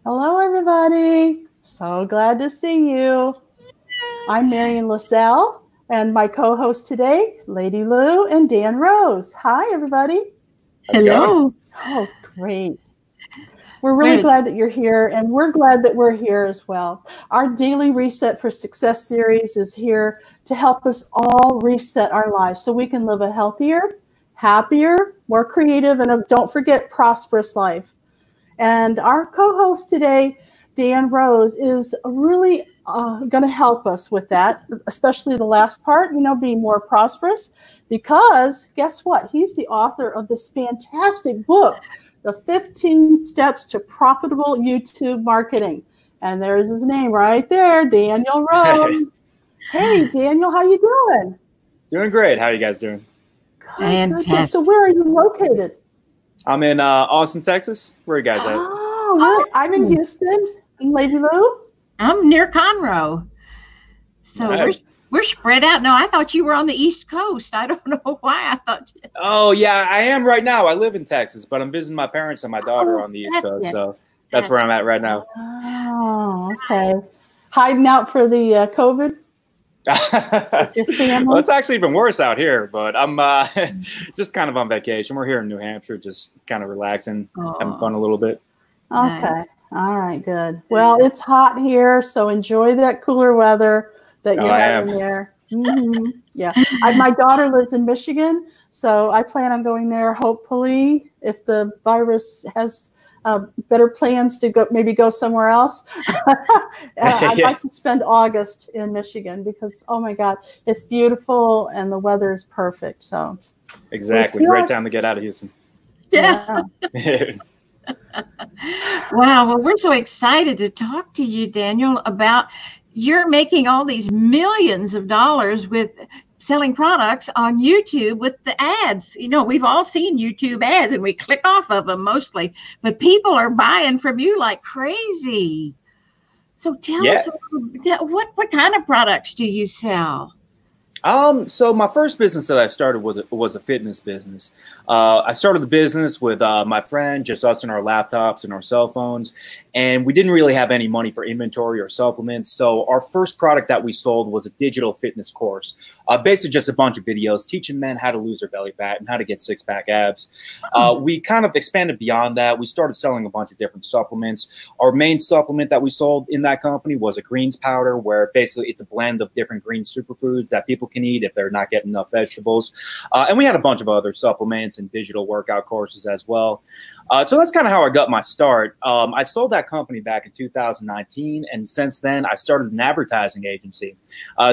Hello, everybody. So glad to see you. I'm Marian LaSalle, and my co-host today, Lady Lou and Dan Rose. Hi, everybody. Hello. Oh, great. We're really glad that you're here, and we're glad that we're here as well. Our Daily Reset for Success series is here to help us all reset our lives so we can live a healthier, happier, more creative, and don't forget, prosperous life. And our co-host today, Dan Rose, is really going to help us with that, especially the last part, being more prosperous, because guess what? He's the author of this fantastic book, The 15 Steps to Profitable YouTube Marketing. And there's his name right there, Daniel Rose. Hey, Daniel, how you doing? Doing great. How are you guys doing? Good. So where are you located? I'm in Austin, Texas. Where are you guys at? Oh, I'm in Houston. And Lady Lou? I'm near Conroe. So nice. we're spread out. No, I thought you were on the East Coast. I don't know why I thought you. Oh, yeah, I am right now. I live in Texas, but I'm visiting my parents and my daughter on the East Coast. So that's where I'm at right now. Oh, okay. Hiding out for the COVID? Well, it's actually been worse out here, but I'm just kind of on vacation. We're here in New Hampshire, just kind of relaxing, having fun a little bit. Okay. Nice. All right, good. Well, it's hot here, so enjoy that cooler weather that you're having there. Mm-hmm. Yeah. My daughter lives in Michigan, so I plan on going there, hopefully, if the virus has better plans to go somewhere else. I'd like to spend August in Michigan because, oh my God, it's beautiful and the weather is perfect. So exactly, great time to get out of Houston. Yeah. Wow. Well, we're so excited to talk to you, Daniel, about you're making all these millions of dollars with selling products on YouTube with the ads. We've all seen YouTube ads and we click off of them mostly, but people are buying from you like crazy. So tell us, what kind of products do you sell? So my first business that I started was a fitness business. I started the business with my friend, just us and our laptops and our cell phones, and we didn't really have any money for inventory or supplements. So our first product that we sold was a digital fitness course, basically just a bunch of videos teaching men how to lose their belly fat and how to get six-pack abs. We kind of expanded beyond that. We started selling a bunch of different supplements. Our main supplement that we sold in that company was a greens powder, where basically it's a blend of different green superfoods that people can eat if they're not getting enough vegetables. And we had a bunch of other supplements and digital workout courses as well. So that's kind of how I got my start. I sold that company back in 2019, and since then I started an advertising agency.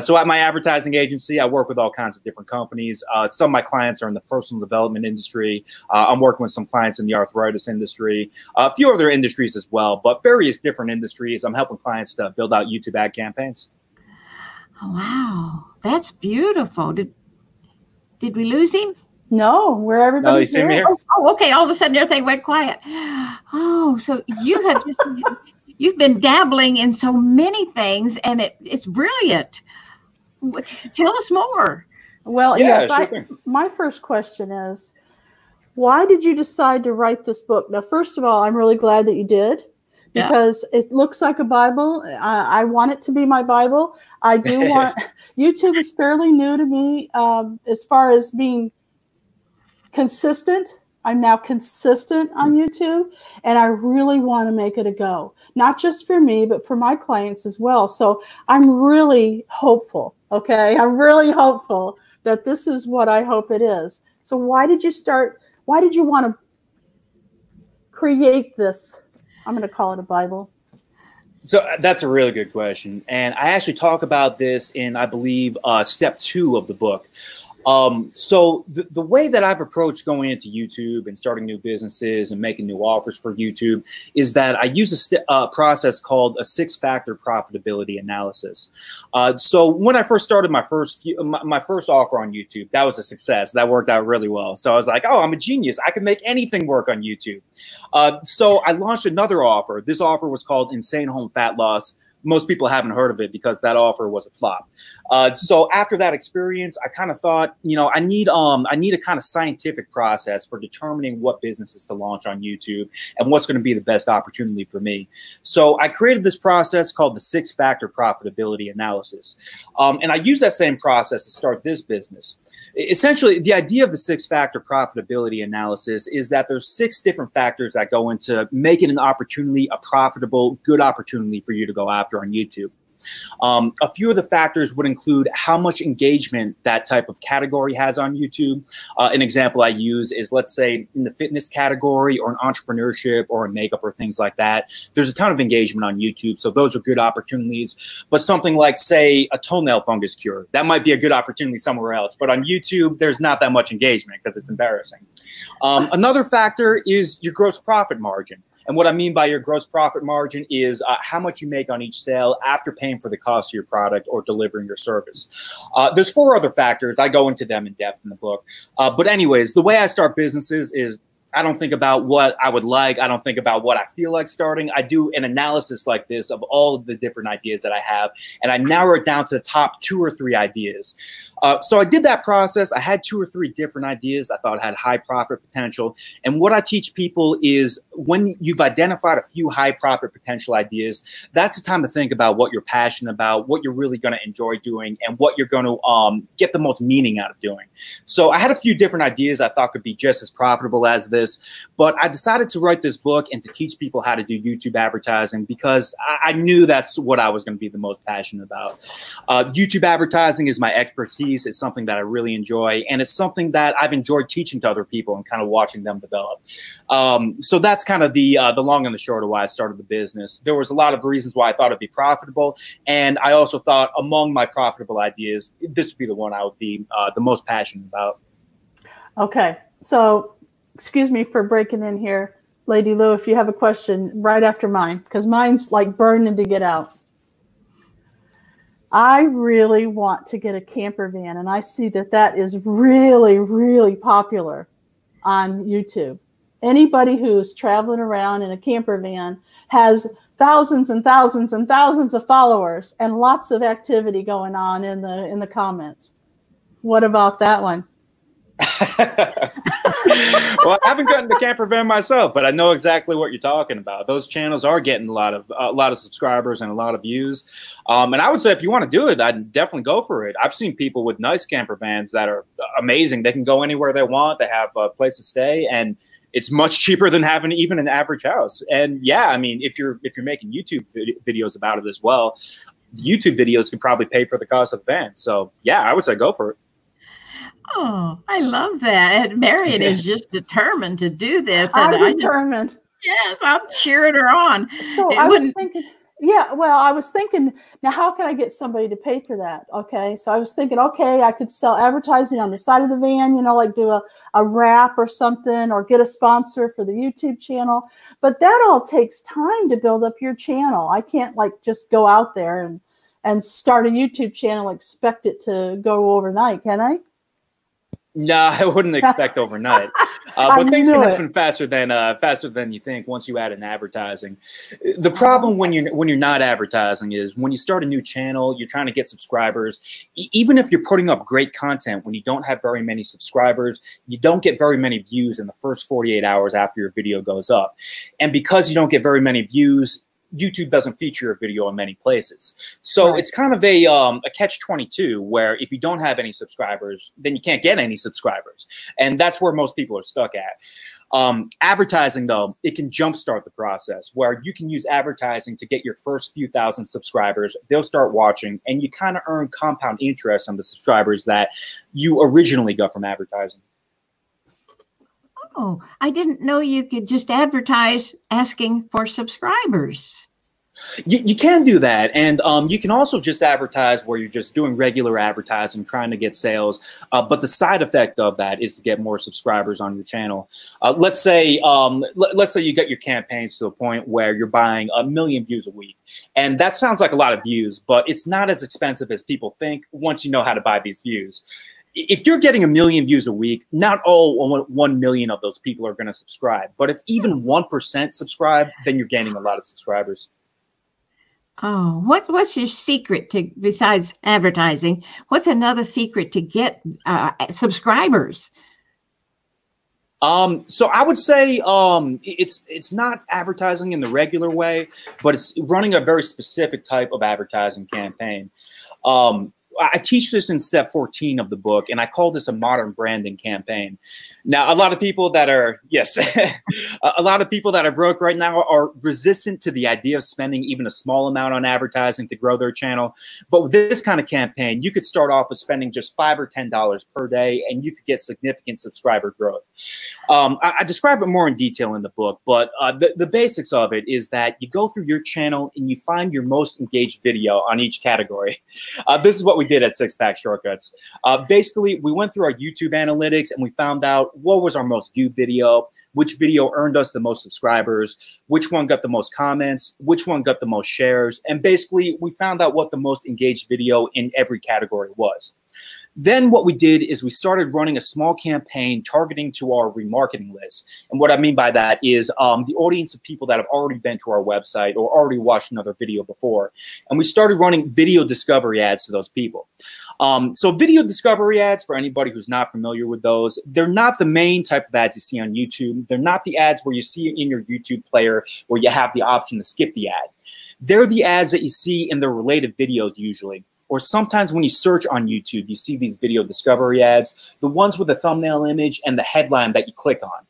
So at my advertising agency, I work with all kinds of different companies. Some of my clients are in the personal development industry. I'm working with some clients in the arthritis industry, a few other industries as well, but various different industries. I'm helping clients to build out YouTube ad campaigns. Oh, wow, that's beautiful. Did we lose him? No, where everybody's here. Oh, okay. All of a sudden, everything went quiet. Oh, so you've been dabbling in so many things, and it's brilliant. Tell us more. Well, my first question is, why did you decide to write this book? Now, first of all, I'm really glad that you did. Because it looks like a Bible. I want it to be my Bible. I do want, YouTube is fairly new to me as far as being consistent. I'm now consistent on YouTube, and I really want to make it a go. Not just for me, but for my clients as well. So I'm really hopeful, okay? I'm really hopeful that this is what I hope it is. So why did you want to create this? I'm going to call it a Bible. So that's a really good question. And I actually talk about this in, I believe, step 2 of the book. So the way that I've approached going into YouTube and starting new businesses and making new offers for YouTube is that I use a process called a 6-factor profitability analysis. So when I first started my first offer on YouTube, that was a success. That worked out really well. So I was like, oh, I'm a genius. I can make anything work on YouTube. So I launched another offer. This offer was called Insane Home Fat Loss most people haven't heard of it because that offer was a flop. So after that experience, I kind of thought, you know, I need a kind of scientific process for determining what businesses to launch on YouTube and what's going to be the best opportunity for me. So I created this process called the 6-factor profitability analysis. And I use that same process to start this business. Essentially, the idea of the 6-factor profitability analysis is that there's 6 different factors that go into making an opportunity a profitable, good opportunity for you to go after on YouTube. A few of the factors would include how much engagement that type of category has on YouTube. An example I use is, let's say, in the fitness category or in entrepreneurship or in makeup or things like that, there's a ton of engagement on YouTube. So those are good opportunities. But something like, say, a toenail fungus cure, that might be a good opportunity somewhere else. But on YouTube, there's not that much engagement because it's embarrassing. Another factor is your gross profit margin. And what I mean by your gross profit margin is how much you make on each sale after paying for the cost of your product or delivering your service. There's 4 other factors. I go into them in depth in the book. But anyways, the way I start businesses is I don't think about what I would like. I don't think about what I feel like starting. I do an analysis like this of all of the different ideas that I have, and I narrow it down to the top 2 or 3 ideas. So I did that process. I had 2 or 3 different ideas I thought had high profit potential. And what I teach people is when you've identified a few high profit potential ideas, that's the time to think about what you're passionate about, what you're really going to enjoy doing, and what you're going to get the most meaning out of doing. So I had a few different ideas I thought could be just as profitable as this. But I decided to write this book and to teach people how to do YouTube advertising because I knew that's what I was going to be the most passionate about. YouTube advertising is my expertise. It's something that I really enjoy, and it's something that I've enjoyed teaching to other people and kind of watching them develop. So that's kind of the long and the short of why I started the business. There was a lot of reasons why I thought it'd be profitable, and I also thought among my profitable ideas, this would be the one I would be the most passionate about. Okay, so excuse me for breaking in here, Lady Lou, if you have a question right after mine, because mine's like burning to get out. I really want to get a camper van, and I see that that is really, really popular on YouTube. Anybody who's traveling around in a camper van has thousands and thousands and thousands of followers and lots of activity going on in the comments. What about that one? Well, I haven't gotten the camper van myself, but I know exactly what you're talking about. Those channels are getting a lot of subscribers and a lot of views. And I would say if you want to do it, I'd definitely go for it. I've seen people with nice camper vans that are amazing. They can go anywhere they want. They have a place to stay, and it's much cheaper than having even an average house. And yeah, I mean, if you're making YouTube videos about it as well, YouTube videos can probably pay for the cost of the van. So yeah, I would say go for it. Oh, I love that. And Marian is just determined to do this. And I'm determined. Yes, I'm cheering her on. So I was thinking, yeah, well, I was thinking, now how can I get somebody to pay for that? Okay, so I was thinking, okay, I could sell advertising on the side of the van, you know, like do a wrap or something, or get a sponsor for the YouTube channel. But that all takes time to build up your channel. I can't like just go out there and start a YouTube channel, expect it to go overnight, can I? No, I wouldn't expect overnight. But things can happen faster than you think once you add in advertising. The problem when you're not advertising is when you start a new channel, you're trying to get subscribers. Even if you're putting up great content, when you don't have very many subscribers, you don't get very many views in the first 48 hours after your video goes up. And because you don't get very many views, YouTube doesn't feature your video in many places. So right. It's kind of a catch-22 where if you don't have any subscribers, then you can't get any subscribers. And that's where most people are stuck at. Advertising, though, it can jumpstart the process where you can use advertising to get your first few thousand subscribers. They'll start watching, and you kind of earn compound interest on the subscribers that you originally got from advertising. Oh, I didn't know you could just advertise asking for subscribers. You can do that. And you can also just advertise where you're just doing regular advertising, trying to get sales. But the side effect of that is to get more subscribers on your channel. Let's say you get your campaigns to a point where you're buying 1 million views a week. And that sounds like a lot of views, but it's not as expensive as people think once you know how to buy these views. If you're getting 1 million views a week, not all 1 million of those people are going to subscribe. But if even 1% subscribe, then you're gaining a lot of subscribers. Oh, what's your secret to, besides advertising? What's another secret to get subscribers? So I would say it's not advertising in the regular way, but it's running a very specific type of advertising campaign. I teach this in step 14 of the book, and I call this a modern branding campaign. Now, a lot of people that are, yes, a lot of people that are broke right now are resistant to the idea of spending even a small amount on advertising to grow their channel. But with this kind of campaign, you could start off with spending just $5 or $10 per day, and you could get significant subscriber growth. I describe it more in detail in the book, but the basics of it is that you go through your channel and you find your most engaged video on each category. This is what we did at Six Pack Shortcuts. Basically, we went through our YouTube analytics and we found out what was our most viewed video, which video earned us the most subscribers, which one got the most comments, which one got the most shares, and basically we found out what the most engaged video in every category was. Then what we did is we started running a small campaign targeting to our remarketing list. And what I mean by that is the audience of people that have already been to our website or already watched another video before. And we started running video discovery ads to those people. So video discovery ads, for anybody who's not familiar with those, they're not the main type of ads you see on YouTube. They're not the ads where you see it in your YouTube player where you have the option to skip the ad. They're the ads that you see in the related videos usually. Or sometimes when you search on YouTube, you see these video discovery ads, the ones with the thumbnail image and the headline that you click on.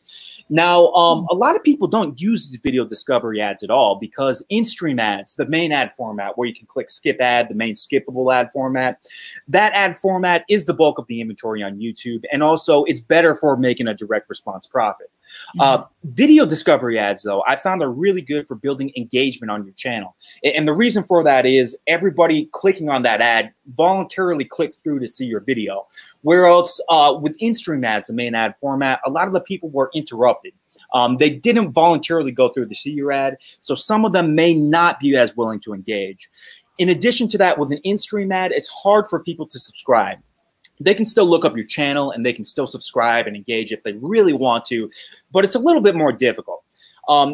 Now, a lot of people don't use these video discovery ads at all because in-stream ads, the main ad format where you can click skip ad, the main skippable ad format, that ad format is the bulk of the inventory on YouTube. And also it's better for making a direct response profit. Video discovery ads, though, I found are really good for building engagement on your channel. And the reason for that is everybody clicking on that ad voluntarily clicked through to see your video. Whereas with in-stream ads, the main ad format, a lot of the people were interrupted. They didn't voluntarily go through to see your ad, so some of them may not be as willing to engage. In addition to that, with an in-stream ad, it's hard for people to subscribe. They can still look up your channel and they can still subscribe and engage if they really want to, but it's a little bit more difficult.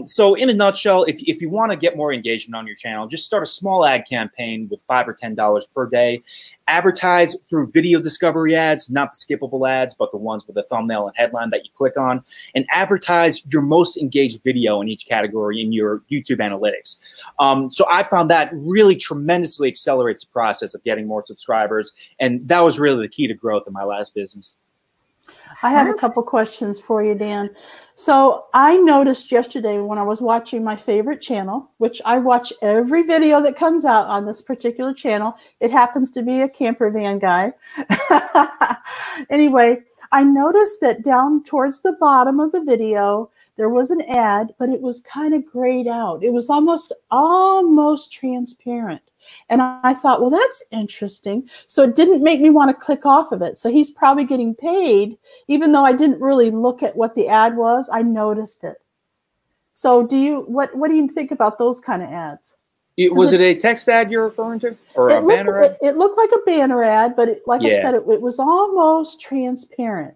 So in a nutshell, if you want to get more engagement on your channel, just start a small ad campaign with $5 or $10 per day. Advertise through video discovery ads, not the skippable ads, but the ones with the thumbnail and headline that you click on, and advertise your most engaged video in each category in your YouTube analytics. So I found that really tremendously accelerates the process of getting more subscribers, and that was really the key to growth in my last business. I have a couple questions for you, Dan. So I noticed yesterday when I was watching my favorite channel, which I watch every video that comes out on this particular channel. It happens to be a camper van guy. Anyway, I noticed that down towards the bottom of the video, there was an ad, but it was kind of grayed out. It was almost transparent. And I thought, well, that's interesting. So it didn't make me want to click off of it. So he's probably getting paid, even though I didn't really look at what the ad was. I noticed it. So what do you think about those kind of ads? Was it a text ad you're referring to, or a banner ad? It looked like a banner ad, but like I said, it was almost transparent.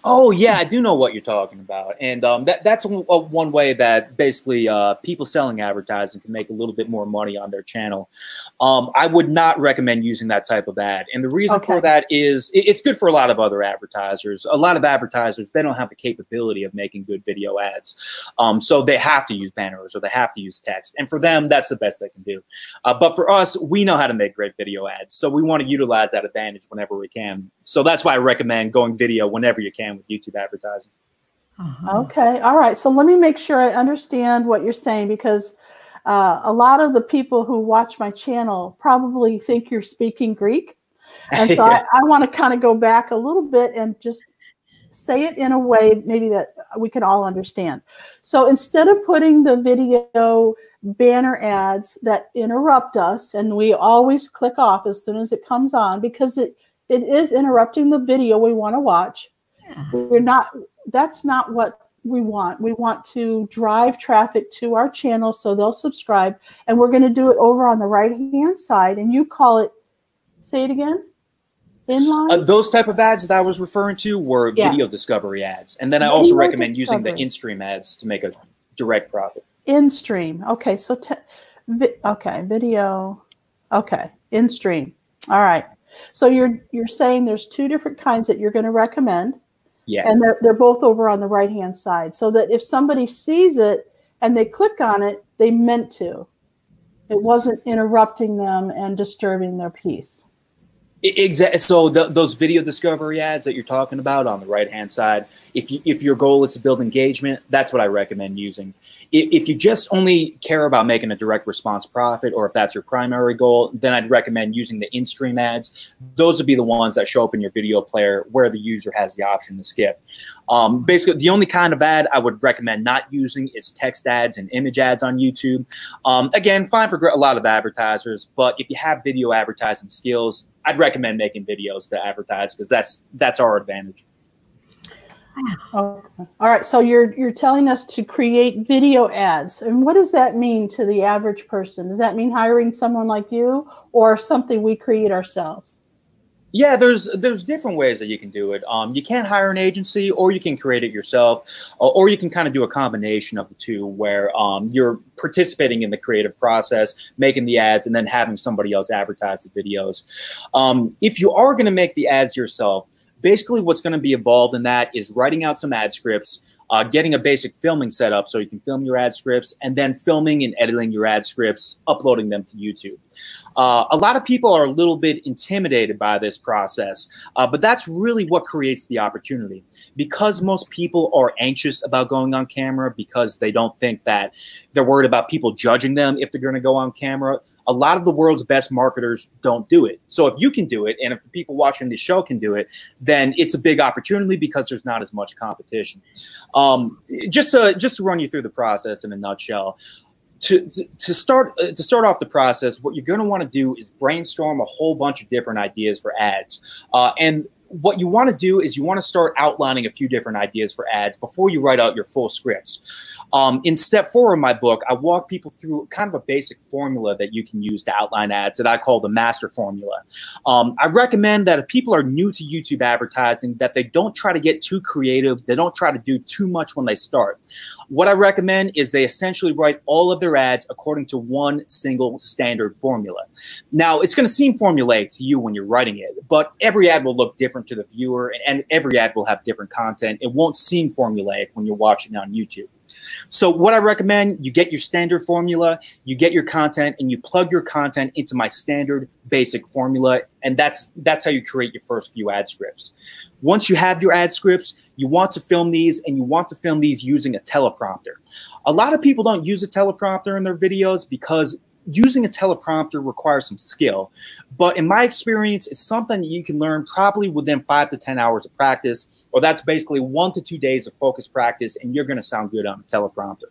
Oh, yeah, I do know what you're talking about. And that's one way that basically people selling advertising can make a little bit more money on their channel. I would not recommend using that type of ad. And the reason for that is it's good for a lot of other advertisers. A lot of advertisers, they don't have the capability of making good video ads. So they have to use banners or they have to use text. And for them, that's the best they can do. But for us, we know how to make great video ads. So we want to utilize that advantage whenever we can. So that's why I recommend going video whenever you can with YouTube advertising. Okay. All right. So let me make sure I understand what you're saying, because a lot of the people who watch my channel probably think you're speaking Greek. And so I want to kind of go back a little bit and just say it in a way maybe that we can all understand. So instead of putting the video banner ads that interrupt us, and we always click off as soon as it comes on because it is interrupting the video we want to watch. That's not what we want. We want to drive traffic to our channel so they'll subscribe, and we're going to do it over on the right-hand side, and you call it, say it again, inline? Those type of ads that I was referring to were video discovery ads. And then I also recommend using the in-stream ads to make a direct profit. In-stream. Okay, so Okay, video. Okay, in stream. All right. So you're saying there's two different kinds that you're going to recommend. Yeah. And they're both over on the right-hand side, so that if somebody sees it and they click on it, they meant to. It wasn't interrupting them and disturbing their peace. Exactly. So those video discovery ads that you're talking about on the right-hand side, if your goal is to build engagement, that's what I recommend using. If you just only care about making a direct response profit, or if that's your primary goal, then I'd recommend using the in-stream ads. Those would be the ones that show up in your video player where the user has the option to skip. Basically, the only kind of ad I would recommend not using is text ads and image ads on YouTube. Again, fine for a lot of advertisers, but if you have video advertising skills, I'd recommend making videos to advertise, because that's our advantage. Okay. All right. So you're telling us to create video ads, and what does that mean to the average person? Does that mean hiring someone like you, or something we create ourselves? Yeah, there's different ways that you can do it. You can hire an agency, or you can create it yourself, or you can kind of do a combination of the two, where you're participating in the creative process, making the ads, and then having somebody else advertise the videos. If you are going to make the ads yourself, basically what's going to be involved in that is writing out some ad scripts, getting a basic filming setup so you can film your ad scripts, and then filming and editing your ad scripts, uploading them to YouTube. A lot of people are a little bit intimidated by this process, but that's really what creates the opportunity. Because most people are anxious about going on camera, because they don't think that they're worried about people judging them if they're going to go on camera, a lot of the world's best marketers don't do it. So if you can do it, and if the people watching this show can do it, then it's a big opportunity, because there's not as much competition. Just to run you through the process in a nutshell, to start off the process, what you're going to want to do is brainstorm a whole bunch of different ideas for ads. And what you want to do is you want to start outlining a few different ideas for ads before you write out your full scripts. In step 4 of my book, I walk people through kind of a basic formula that you can use to outline ads that I call the master formula. I recommend that if people are new to YouTube advertising, that they don't try to get too creative. They don't try to do too much when they start. What I recommend is they essentially write all of their ads according to one single standard formula. Now, it's going to seem formulaic to you when you're writing it, but every ad will look different to the viewer, and every ad will have different content. It won't seem formulaic when you're watching on YouTube. So what I recommend, you get your standard formula, you get your content, and you plug your content into my standard basic formula, and that's how you create your first few ad scripts. Once you have your ad scripts, you want to film these, and you want to film these using a teleprompter. A lot of people don't use a teleprompter in their videos because using a teleprompter requires some skill, but in my experience, it's something that you can learn probably within 5 to 10 hours of practice, or that's basically 1 to 2 days of focused practice, and you're going to sound good on a teleprompter.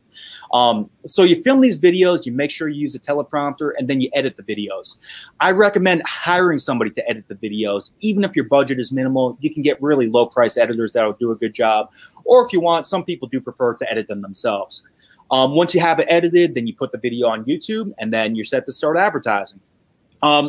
So you film these videos, you make sure you use a teleprompter, and then you edit the videos. I recommend hiring somebody to edit the videos. Even if your budget is minimal, you can get really low-price editors that will do a good job, or if you want, some people do prefer to edit them themselves. Once you have it edited, then you put the video on YouTube, and then you're set to start advertising.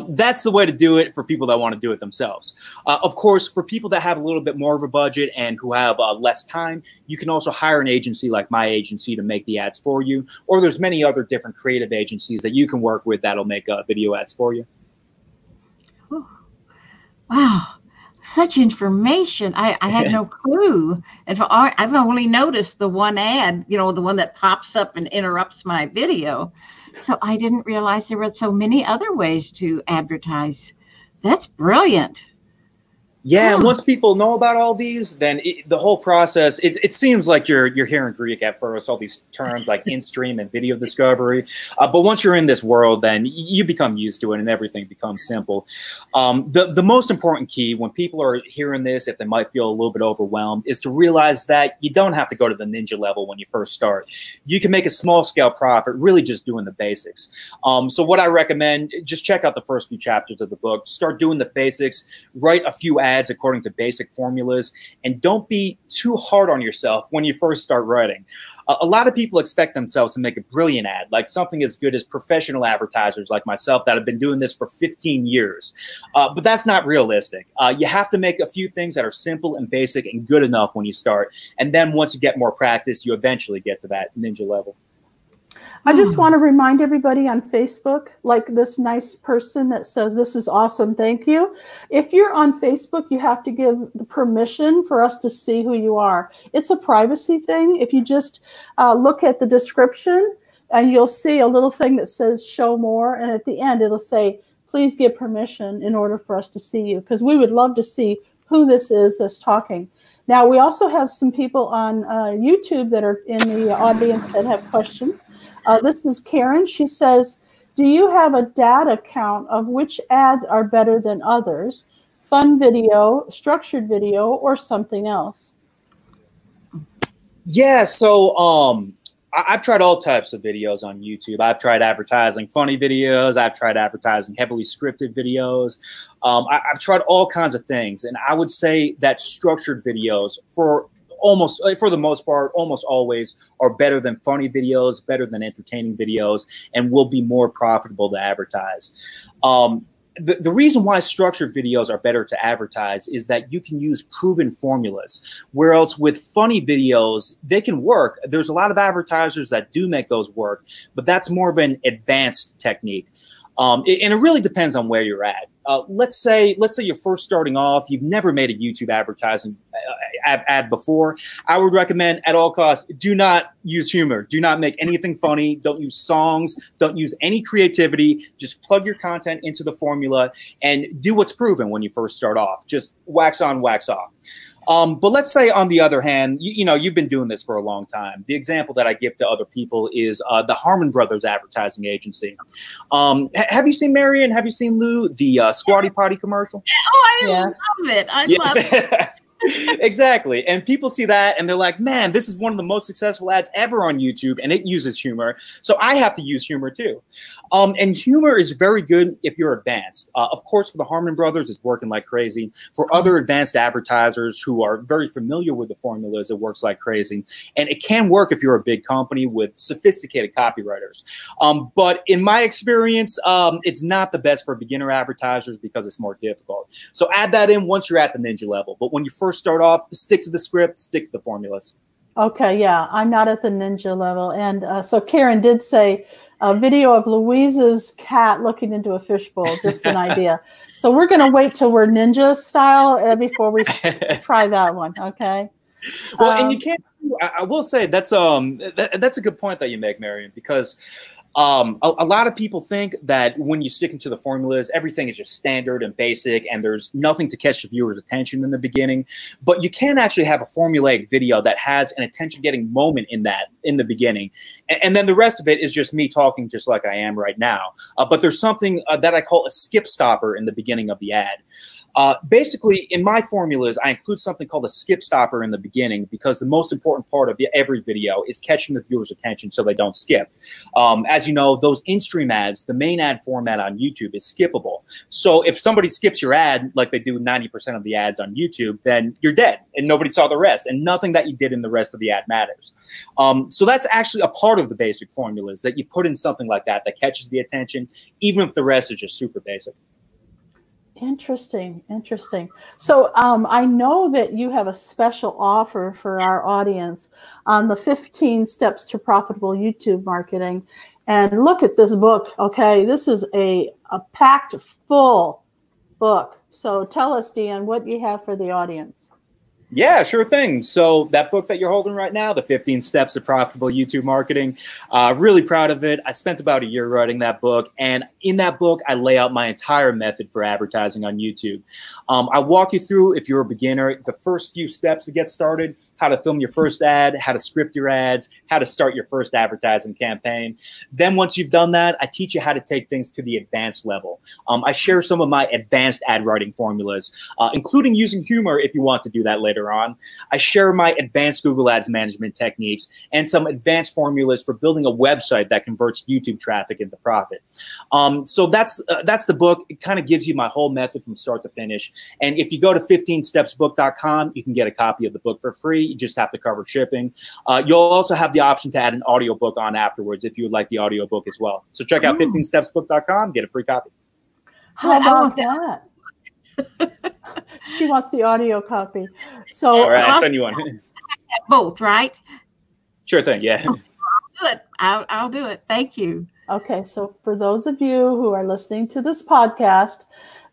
That's the way to do it for people that want to do it themselves. Of course, for people that have a little bit more of a budget and who have less time, you can also hire an agency like my agency to make the ads for you, or there's many other different creative agencies that you can work with that'll make video ads for you. Oh, wow. Such information. I had no clue. And I've only noticed the one ad, you know, the one that pops up and interrupts my video. So I didn't realize there were so many other ways to advertise. That's brilliant. Yeah, and once people know about all these, then the whole process, it seems like you're hearing Greek at first, all these terms like in-stream and video discovery. But once you're in this world, then you become used to it and everything becomes simple. The most important key when people are hearing this, if they might feel a little bit overwhelmed, is to realize that you don't have to go to the ninja level when you first start. You can make a small-scale profit really just doing the basics. So what I recommend, just check out the first few chapters of the book. Start doing the basics, write a few ads according to basic formulas, and don't be too hard on yourself when you first start writing. A lot of people expect themselves to make a brilliant ad, like something as good as professional advertisers like myself that have been doing this for 15 years. But that's not realistic. You have to make a few things that are simple and basic and good enough when you start. And then once you get more practice, you eventually get to that ninja level. I just want to remind everybody on Facebook, like this nice person that says, this is awesome, thank you. If you're on Facebook, you have to give the permission for us to see who you are. It's a privacy thing. If you just look at the description, and you'll see a little thing that says show more. And at the end, it'll say, please give permission in order for us to see you, because we would love to see who this is that's talking. Now, we also have some people on YouTube that are in the audience that have questions. This is Karen. She says, do you have a data count of which ads are better than others? Fun video, structured video, or something else? Yeah, so I've tried all types of videos on YouTube. I've tried advertising funny videos. I've tried advertising heavily scripted videos. I've tried all kinds of things. And I would say that structured videos for the most part, almost always are better than funny videos, better than entertaining videos, and will be more profitable to advertise. The reason why structured videos are better to advertise is that you can use proven formulas, whereas with funny videos, they can work. There's a lot of advertisers that do make those work, but that's more of an advanced technique. And it really depends on where you're at. Let's say you're first starting off, you've never made a YouTube advertising ad before. I would recommend at all costs, do not use humor. Do not make anything funny. Don't use songs. Don't use any creativity. Just plug your content into the formula and do what's proven when you first start off. Just wax on, wax off. But let's say, on the other hand, you know, you've been doing this for a long time. The example that I give to other people is the Harmon Brothers advertising agency. Have you seen Marian? Have you seen Lou, the Squatty Potty commercial? Oh, I love it. I love it. Exactly. And people see that and they're like, man, this is one of the most successful ads ever on YouTube, and it uses humor. So I have to use humor too. And humor is very good if you're advanced. Of course, for the Harmon Brothers, it's working like crazy. For other advanced advertisers who are very familiar with the formulas, it works like crazy. And it can work if you're a big company with sophisticated copywriters. But in my experience, it's not the best for beginner advertisers because it's more difficult. So add that in once you're at the ninja level. But when you first start off, stick to the script, stick to the formulas. Okay, yeah, I'm not at the ninja level. And so Karen did say a video of Louise's cat looking into a fishbowl, just an idea. So we're going to wait till we're ninja style before we try that one, okay? Well, and you can't, I will say that's a good point that you make, Marian, because a lot of people think that when you stick into the formulas, everything is just standard and basic and there's nothing to catch the viewer's attention in the beginning. But you can actually have a formulaic video that has an attention-getting moment in the beginning. And then the rest of it is just me talking just like I am right now. But there's something that I call a skip stopper in the beginning of the ad. Basically, in my formulas, I include something called a skip stopper in the beginning because the most important part of every video is catching the viewer's attention so they don't skip. As you know, those in-stream ads, the main ad format on YouTube is skippable. So if somebody skips your ad, like they do 90% of the ads on YouTube, then you're dead and nobody saw the rest and nothing that you did in the rest of the ad matters. So that's actually a part of the basic formulas, that you put in something like that catches the attention, even if the rest is just super basic. Interesting, interesting. So I know that you have a special offer for our audience on the 15 Steps to Profitable YouTube Marketing. And look at this book, okay? This is a packed full book. So tell us, Dean, what you have for the audience. Yeah, sure thing. So that book that you're holding right now, the 15 Steps to Profitable YouTube Marketing, really proud of it. I spent about a year writing that book. And in that book, I lay out my entire method for advertising on YouTube. I walk you through, if you're a beginner, the first few steps to get started, how to film your first ad, how to script your ads, how to start your first advertising campaign. Then once you've done that, I teach you how to take things to the advanced level. I share some of my advanced ad writing formulas, including using humor if you want to do that later on. I share my advanced Google Ads management techniques and some advanced formulas for building a website that converts YouTube traffic into profit. So that's the book. It kind of gives you my whole method from start to finish. And if you go to 15stepsbook.com, you can get a copy of the book for free. You just have to cover shipping. You'll also have the option to add an audiobook on afterwards if you would like the audiobook as well. So check out 15stepsbook.com, get a free copy. How about that? She wants the audio copy. So all right, I'll send you one. Both, right? Sure thing, yeah. do it. I'll do it. Thank you. Okay, so for those of you who are listening to this podcast,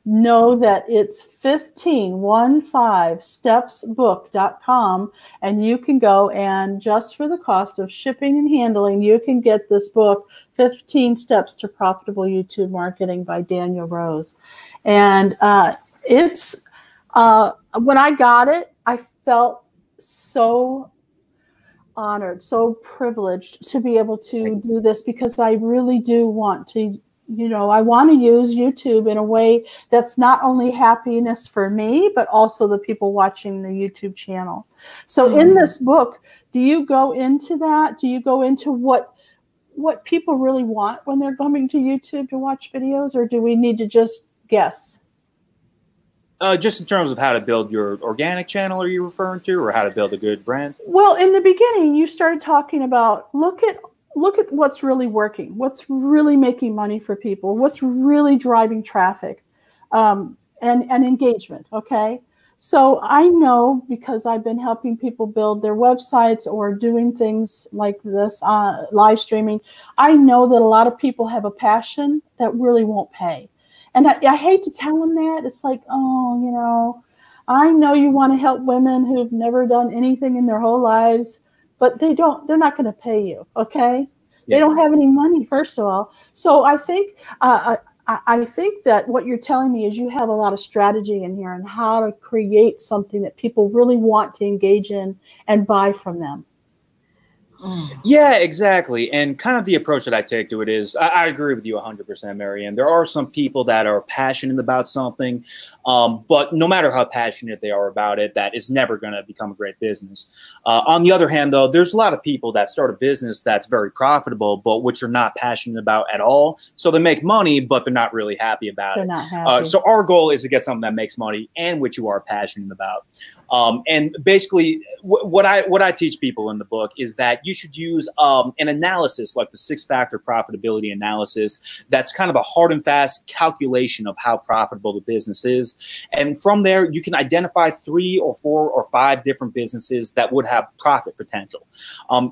know that it's 15stepsbook.com, and you can go and just for the cost of shipping and handling, you can get this book, 15 Steps to Profitable YouTube Marketing by Daniel Rose. And it's when I got it, I felt so honored, so privileged to be able to do this, because I really do want to, I want to use YouTube in a way that's not only happiness for me, but also the people watching the YouTube channel. So in this book, do you go into that? Do you go into what people really want when they're coming to YouTube to watch videos, or do we need to just guess? Just in terms of how to build your organic channel, are you referring to, or how to build a good brand? Well, in the beginning, you started talking about look at what's really working, what's really making money for people, what's really driving traffic, and engagement. Okay, so I know, because I've been helping people build their websites or doing things like this, live streaming. I know that a lot of people have a passion that really won't pay. And I hate to tell them that. It's like, oh, I know you want to help women who've never done anything in their whole lives, but they're not going to pay you. Okay. Yeah. They don't have any money, first of all. So I think that what you're telling me is you have a lot of strategy in here on how to create something that people really want to engage in and buy from them. Yeah, exactly. And kind of the approach that I take to it is, I agree with you 100%, Marian. There are some people that are passionate about something, but no matter how passionate they are about it, that is never going to become a great business. On the other hand, though, there's a lot of people that start a business that's very profitable, but which are not passionate about at all. So they make money, but they're not really happy about it. They're not happy. So our goal is to get something that makes money and which you are passionate about. And basically, what I teach people in the book is that you should use an analysis like the 6-factor profitability analysis. That's kind of a hard and fast calculation of how profitable the business is. And from there, you can identify 3 or 4 or 5 different businesses that would have profit potential.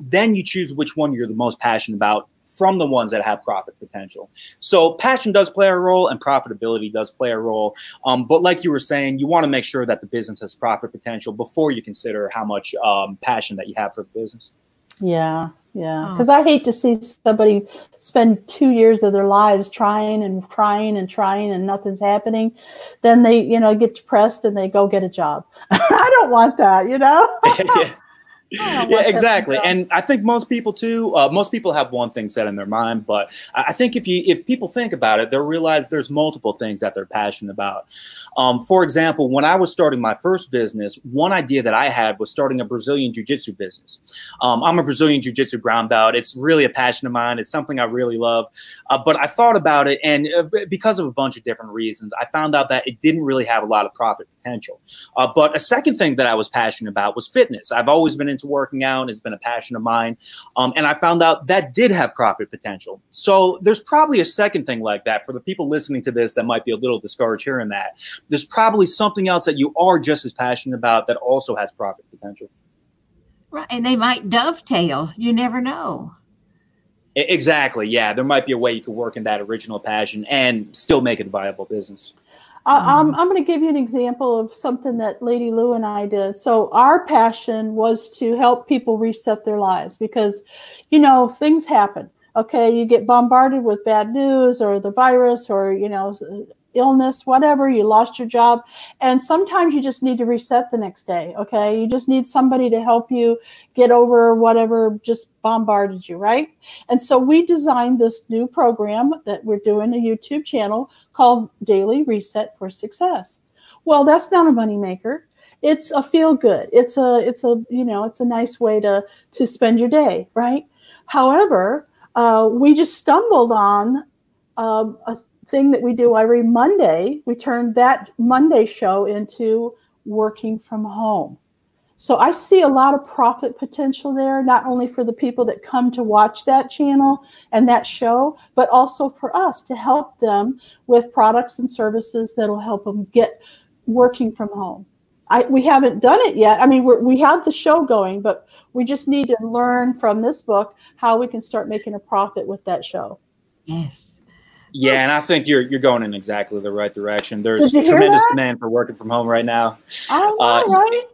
Then you choose which one you're the most passionate about from the ones that have profit potential. So passion does play a role and profitability does play a role. But like you were saying, you want to make sure that the business has profit potential before you consider how much passion that you have for the business. Yeah. Because I hate to see somebody spend 2 years of their lives trying and nothing's happening. Then they, get depressed and they go get a job. I don't want that, Yeah. Yeah, exactly. And I think most people too, most people have one thing set in their mind, but I think if people think about it, they'll realize there's multiple things that they're passionate about. For example, when I was starting my first business, one idea that I had was starting a Brazilian Jiu-Jitsu business. I'm a Brazilian Jiu-Jitsu brown belt. It's really a passion of mine. It's something I really love. But I thought about it, and because of a bunch of different reasons, I found out that it didn't really have a lot of profit potential. But a second thing that I was passionate about was fitness. I've always been into working out. It's been a passion of mine. And I found out that did have profit potential. So there's probably a second thing like that for the people listening to this that might be a little discouraged hearing that. There's probably something else that you are just as passionate about that also has profit potential. Right. And they might dovetail. You never know. Exactly. Yeah. There might be a way you could work in that original passion and still make it a viable business. I'm going to give you an example of something that Lady Lou and I did. So our passion was to help people reset their lives because, things happen. Okay, you get bombarded with bad news or the virus or, illness, whatever, you lost your job. And sometimes you just need to reset the next day. Okay, you just need somebody to help you get over whatever just bombarded you, right? And so we designed this new program that we're doing, a YouTube channel called Daily Reset for Success. Well, that's not a moneymaker. It's a feel good. It's a nice way to spend your day, right? However, we just stumbled on a thing that we do every Monday. We turned that Monday show into working from home. So I see a lot of profit potential there, not only for the people that come to watch that channel and that show, but also for us to help them with products and services that'll help them get working from home. we haven't done it yet. I mean, we have the show going, but we just need to learn from this book how we can start making a profit with that show. Yes. Yeah, and I think you're going in exactly the right direction. There's tremendous demand for working from home right now. Oh, right.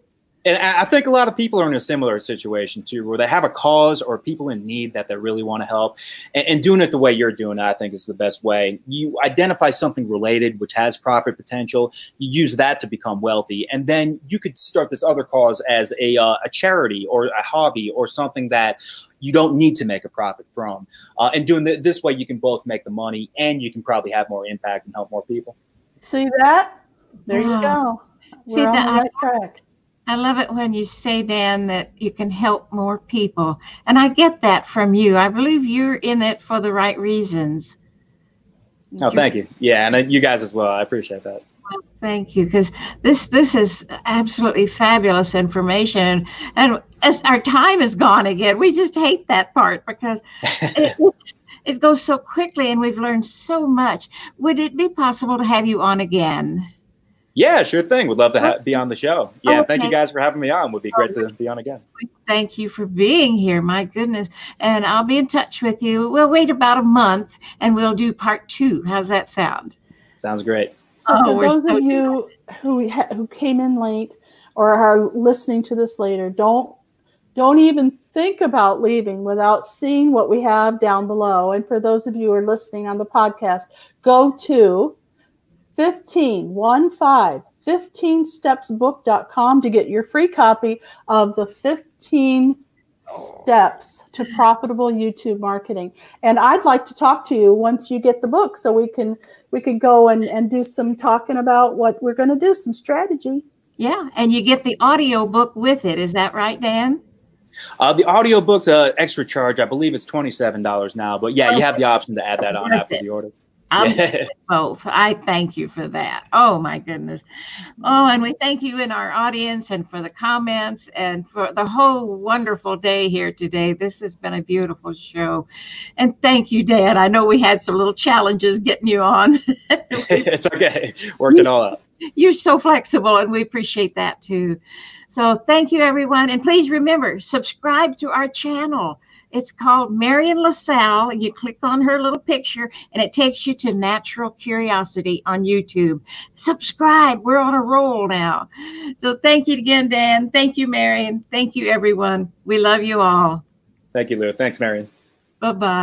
And I think a lot of people are in a similar situation too, where they have a cause or people in need that they really want to help. And doing it the way you're doing it, I think, is the best way. You identify something related which has profit potential. You use that to become wealthy. And then you could start this other cause as a charity or a hobby or something that you don't need to make a profit from. And doing this way, you can both make the money and you can probably have more impact and help more people. See that? There you go. We're on the right track. I love it when you say, Dan, that you can help more people. And I get that from you. I believe you're in it for the right reasons. Oh, thank you. Yeah, and you guys as well. I appreciate that. Well, thank you, because this is absolutely fabulous information. And as our time is gone again, we just hate that part because it goes so quickly and we've learned so much. Would it be possible to have you on again? Yeah, sure thing. Would love to be on the show. Yeah, okay. Thank you guys for having me on. Would be great to be on again. Thank you for being here. My goodness. And I'll be in touch with you. We'll wait about a month and we'll do part 2. How's that sound? Sounds great. So for those of you who came in late or are listening to this later, don't even think about leaving without seeing what we have down below. And for those of you who are listening on the podcast, go to 15stepsbook.com to get your free copy of the 15 steps to profitable YouTube marketing. And I'd like to talk to you once you get the book so we can go and do some talking about what we're going to do, some strategy. Yeah, and you get the audio book with it. Is that right, Dan? The audio book's an extra charge. I believe it's $27 now. But yeah, you have the option to add that on after the order. Both. I thank you for that. Oh, my goodness. Oh, and we thank you in our audience and for the comments and for the whole wonderful day here today. This has been a beautiful show. And thank you, Dan. I know we had some little challenges getting you on. It's okay. Worked it all out. You're so flexible, and we appreciate that, too. So thank you, everyone. And please remember, subscribe to our channel. It's called Marian LaSalle, and you click on her little picture, and it takes you to Natural Curiosity on YouTube. Subscribe. We're on a roll now. So thank you again, Dan. Thank you, Marian. Thank you, everyone. We love you all. Thank you, Lou. Thanks, Marian. Bye-bye.